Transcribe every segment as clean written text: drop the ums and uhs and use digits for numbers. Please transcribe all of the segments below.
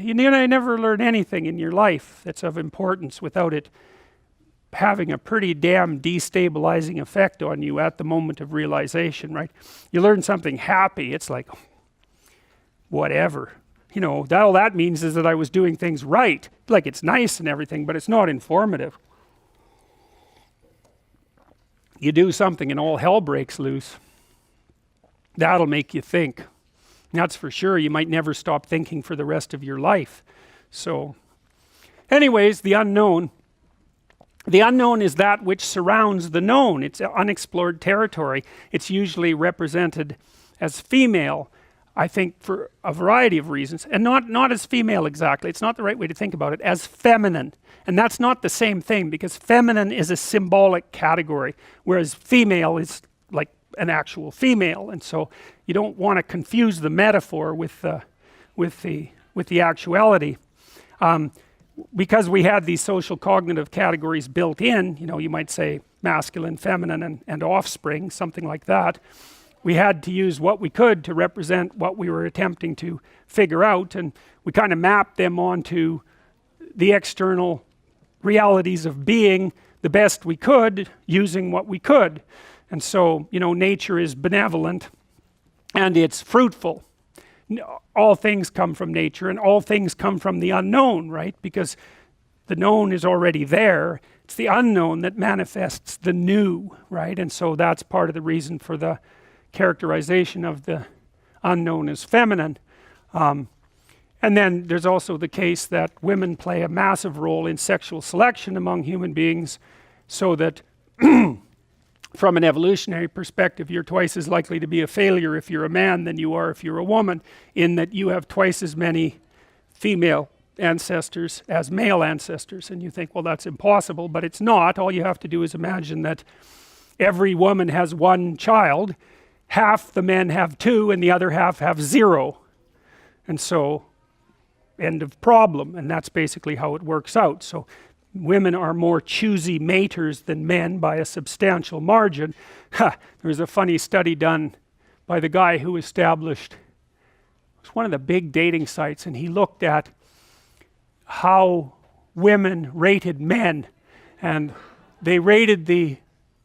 You never learn anything in your life that's of importance without it having a pretty damn destabilizing effect on you at the moment of realization, right? You learn something happy, it's like, whatever. You know, all that means is that I was doing things right. Like, it's nice and everything, but it's not informative. You do something and all hell breaks loose. That'll make you think. That's for sure. You might never stop thinking for the rest of your life. So, anyways, the unknown. The unknown is that which surrounds the known. It's unexplored territory. It's usually represented as female, I think, for a variety of reasons, and not as female exactly. It's not the right way to think about it, as feminine. And that's not the same thing, because feminine is a symbolic category, whereas female is like an actual female. And so you don't want to confuse the metaphor with the actuality. Because we had these social cognitive categories built in, you know, you might say masculine, feminine, and offspring, something like that. We had to use what we could to represent what we were attempting to figure out, and we kind of mapped them onto the external realities of being the best we could using what we could. And so, you know, nature is benevolent and it's fruitful. All things come from nature, and all things come from the unknown, right? Because the known is already there. It's the unknown that manifests the new, right? And so that's part of the reason for the characterization of the unknown as feminine. And then there's also the case that women play a massive role in sexual selection among human beings, so that from an evolutionary perspective, you're twice as likely to be a failure if you're a man than you are if you're a woman, in that you have twice as many female ancestors as male ancestors. And you think, well, that's impossible, but it's not. All you have to do is imagine that every woman has one child, half the men have two, and the other half have zero. And so, end of problem. And that's basically how it works out. So women are more choosy maters than men by a substantial margin. There was a funny study done by the guy who established, it was one of the big dating sites, and he looked at how women rated men, and they rated the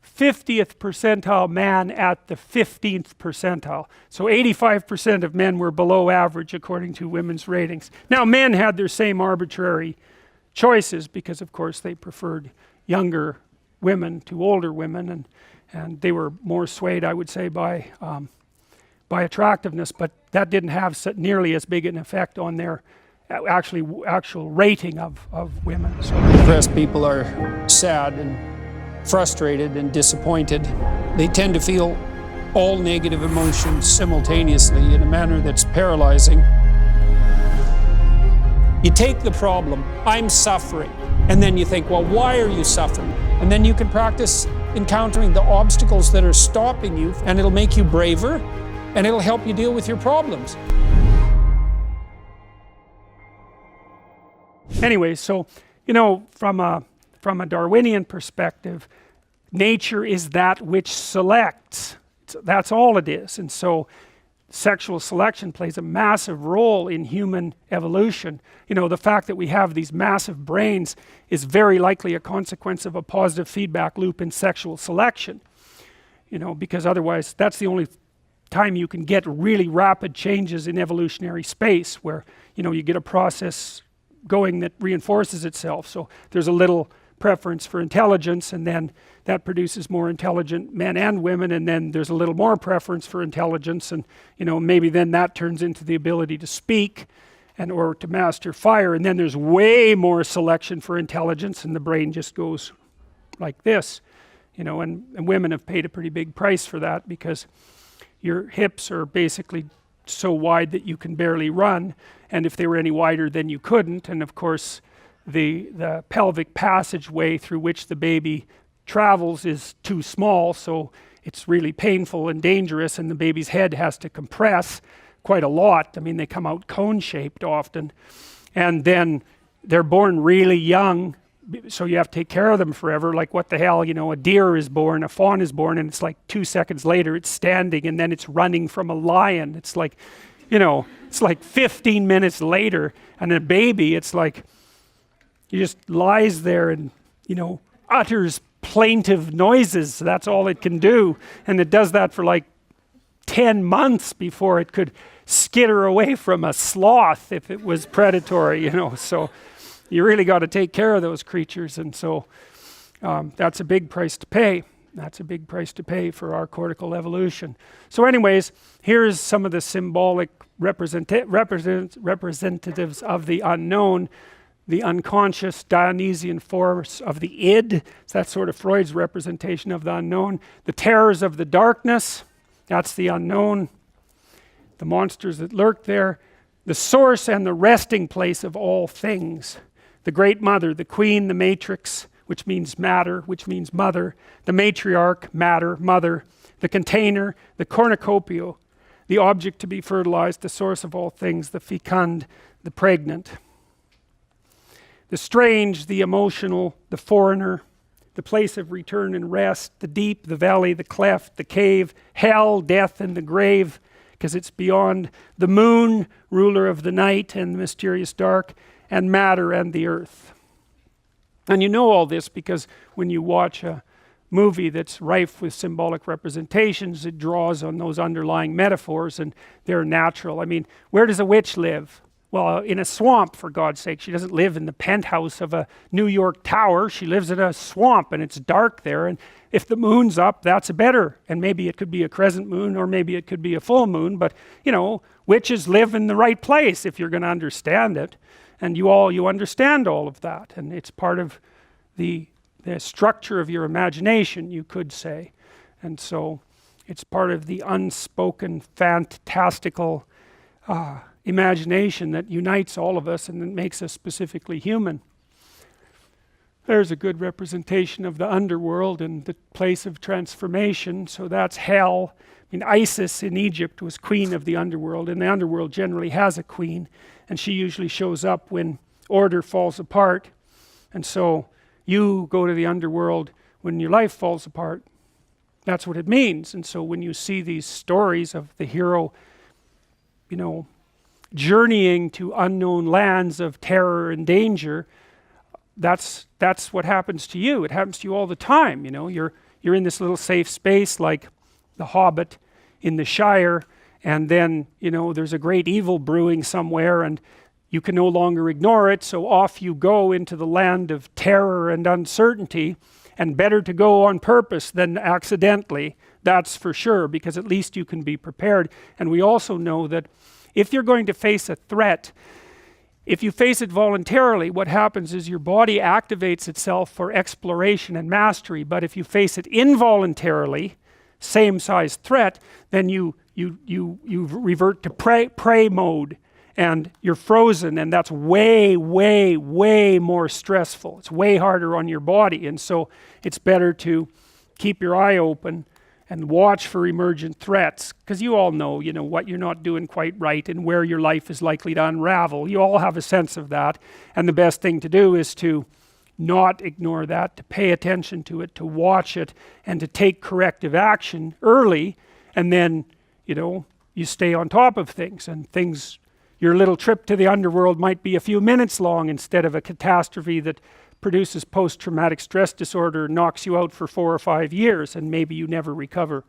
50th percentile man at the 15th percentile. So 85% of men were below average according to women's ratings. Now, men had their same arbitrary choices, because of course they preferred younger women to older women, and they were more swayed, I would say, by attractiveness, but that didn't have nearly as big an effect on their actual rating of women. So depressed people are sad and frustrated and disappointed. They tend to feel all negative emotions simultaneously in a manner that's paralyzing. You take the problem, I'm suffering, and then you think, well, why are you suffering? And then you can practice encountering the obstacles that are stopping you, and it'll make you braver, and it'll help you deal with your problems. Anyway, so, you know, from a Darwinian perspective, nature is that which selects. That's all it is. And so sexual selection plays a massive role in human evolution. You know, the fact that we have these massive brains is very likely a consequence of a positive feedback loop in sexual selection. You know, because otherwise that's the only time you can get really rapid changes in evolutionary space, where, you know, you get a process going that reinforces itself. So there's a little preference for intelligence, and then that produces more intelligent men and women, and then there's a little more preference for intelligence, and, you know, maybe then that turns into the ability to speak and or to master fire, and then there's way more selection for intelligence, and the brain just goes like this, you know. And women have paid a pretty big price for that, because your hips are basically so wide that you can barely run, and if they were any wider then you couldn't. And of course the pelvic passageway through which the baby travels is too small, so it's really painful and dangerous, and the baby's head has to compress quite a lot. I mean, they come out cone-shaped often, and then they're born really young, so you have to take care of them forever. Like, what the hell, you know, a deer is born, a fawn is born, and it's like 2 seconds later it's standing, and then it's running from a lion. It's like, you know, it's like 15 minutes later, And a baby, it's like, he just lies there and, utters plaintive noises. That's all it can do. And it does that for like 10 months before it could skitter away from a sloth if it was predatory, So you really got to take care of those creatures. And so that's a big price to pay. That's a big price to pay for our cortical evolution. So anyways, here's some of the symbolic representatives of the unknown. The unconscious Dionysian force of the id. So that's sort of Freud's representation of the unknown. The terrors of the darkness. That's the unknown. The monsters that lurk there. The source and the resting place of all things. The great mother, the queen, the matrix, which means matter, which means mother. The matriarch, matter, mother. The container, the cornucopia, the object to be fertilized, the source of all things, the fecund, the pregnant. The strange, the emotional, the foreigner, the place of return and rest, the deep, the valley, the cleft, the cave, hell, death, and the grave, because it's beyond the moon, ruler of the night and the mysterious dark, and matter and the earth. And you know all this because when you watch a movie that's rife with symbolic representations, it draws on those underlying metaphors, and they're natural. I mean, where does a witch live? Well, in a swamp, for God's sake. She doesn't live in the penthouse of a New York tower. She lives in a swamp, and it's dark there. And if the moon's up, that's better. And maybe it could be a crescent moon, or maybe it could be a full moon. But, witches live in the right place if you're going to understand it. And you understand all of that. And it's part of the structure of your imagination, you could say. And so it's part of the unspoken, fantastical imagination that unites all of us and that makes us specifically human. There's a good representation of the underworld and the place of transformation. So that's hell. I mean, Isis in Egypt was queen of the underworld, and the underworld generally has a queen, and she usually shows up when order falls apart. And so you go to the underworld when your life falls apart. That's what it means. And so when you see these stories of the hero, journeying to unknown lands of terror and danger, that's what happens to you. It happens to you all the time. You're in this little safe space like the Hobbit in the Shire, and then there's a great evil brewing somewhere, and you can no longer ignore it, so off you go into the land of terror and uncertainty. And better to go on purpose than accidentally, that's for sure, because at least you can be prepared. And we also know that if you're going to face a threat, if you face it voluntarily, what happens is your body activates itself for exploration and mastery. But if you face it involuntarily, same size threat, then you revert to prey mode, and you're frozen, and that's way, way, way more stressful. It's way harder on your body, and so it's better to keep your eye open and watch for emergent threats, because you all know, what you're not doing quite right and where your life is likely to unravel. You all have a sense of that, and the best thing to do is to not ignore that, to pay attention to it, to watch it, and to take corrective action early, and then, you stay on top of things, and your little trip to the underworld might be a few minutes long instead of a catastrophe that produces post-traumatic stress disorder, knocks you out for 4 or 5 years, and maybe you never recover.